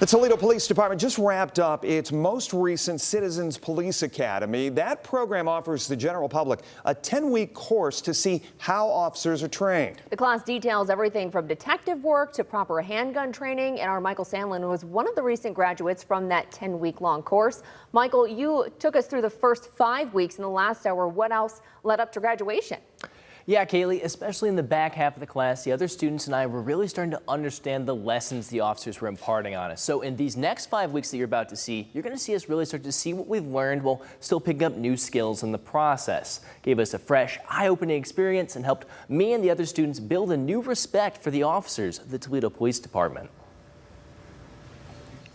The Toledo Police Department just wrapped up its most recent Citizens Police Academy. That program offers the general public a 10-week course to see how officers are trained. The class details everything from detective work to proper handgun training, and our Michael Sandlin was one of the recent graduates from that 10-week-long course. Michael, you took us through the first 5 weeks in the last hour. What else led up to graduation? Yeah, Kaylee, especially in the back half of the class, the other students and I were really starting to understand the lessons the officers were imparting on us. So in these next 5 weeks that you're about to see, you're going to see us really start to see what we've learned while still picking up new skills in the process. Gave us a fresh, eye-opening experience and helped me and the other students build a new respect for the officers of the Toledo Police Department.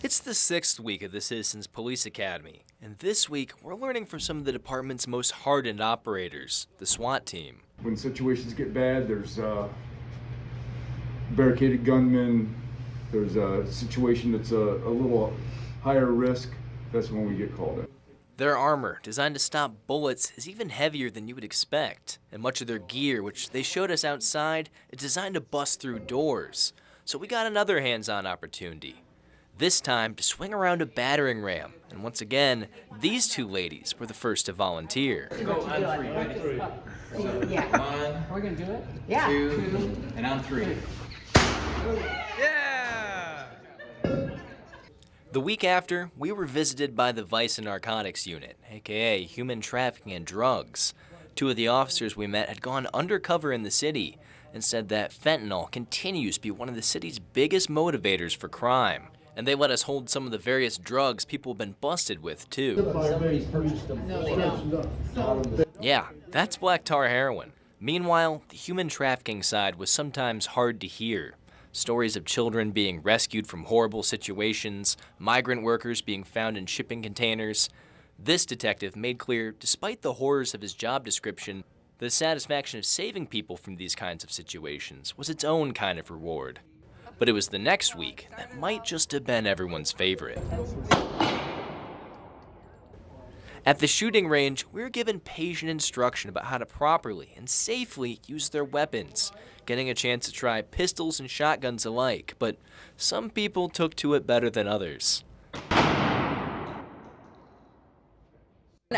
It's the 6th week of the Citizens Police Academy, and this week we're learning from some of the department's most hardened operators, the SWAT team. When situations get bad, there's barricaded gunmen, there's a situation that's a little higher risk, that's when we get called in. Their armor, designed to stop bullets, is even heavier than you would expect, and much of their gear, which they showed us outside, is designed to bust through doors. So we got another hands-on opportunity. This time to swing around a battering ram. And once again, these two ladies were the first to volunteer. Go on 3, ready? So, yeah. 1, we're gonna do it? Yeah. 2, and on 3. Yeah! The week after, we were visited by the Vice and Narcotics Unit, aka Human Trafficking and Drugs. 2 of the officers we met had gone undercover in the city and said that fentanyl continues to be one of the city's biggest motivators for crime. And they let us hold some of the various drugs people have been busted with, too. No, they don't. Yeah, that's black tar heroin. Meanwhile, the human trafficking side was sometimes hard to hear. Stories of children being rescued from horrible situations, migrant workers being found in shipping containers. This detective made clear, despite the horrors of his job description, the satisfaction of saving people from these kinds of situations was its own kind of reward. But it was the next week that might just have been everyone's favorite. At the shooting range, we were given patient instruction about how to properly and safely use their weapons, getting a chance to try pistols and shotguns alike, but some people took to it better than others.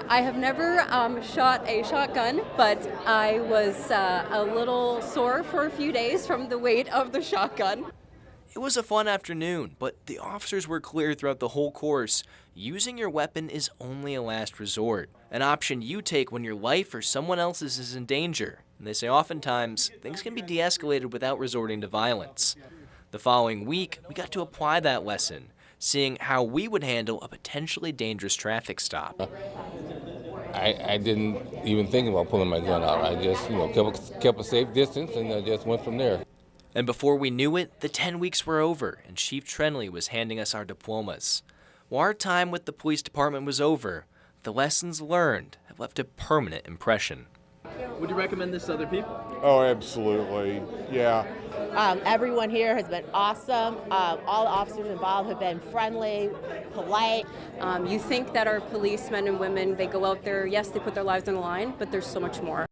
I have never shot a shotgun, but I was a little sore for a few days from the weight of the shotgun. It was a fun afternoon, but the officers were clear throughout the whole course. Using your weapon is only a last resort, an option you take when your life or someone else's is in danger. And they say oftentimes, things can be de-escalated without resorting to violence. The following week, we got to apply that lesson, seeing how we would handle a potentially dangerous traffic stop. I didn't even think about pulling my gun out. I just, kept a safe distance and I just went from there. And before we knew it, the 10 weeks were over, and Chief Trenley was handing us our diplomas. While our time with the police department was over, the lessons learned have left a permanent impression. Would you recommend this to other people? Oh, absolutely. Yeah. Everyone here has been awesome. All the officers involved have been friendly, polite. You think that our policemen and women, they go out there, yes, they put their lives on the line, but there's so much more.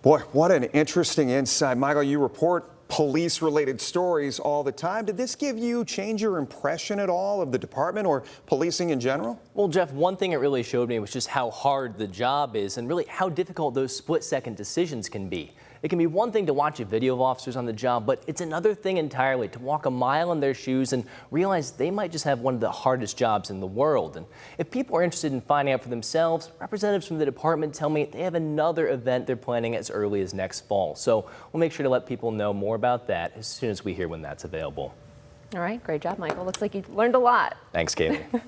Boy, what an interesting insight. Michael, you report police-related stories all the time. Did this change your impression at all of the department or policing in general? Well, Jeff, one thing it really showed me was just how hard the job is and really how difficult those split-second decisions can be. It can be one thing to watch a video of officers on the job, but it's another thing entirely to walk a mile in their shoes and realize they might just have one of the hardest jobs in the world. And if people are interested in finding out for themselves, representatives from the department tell me they have another event they're planning as early as next fall. So we'll make sure to let people know more about that as soon as we hear when that's available. All right, great job, Michael. Looks like you learned a lot. Thanks, Kaylee.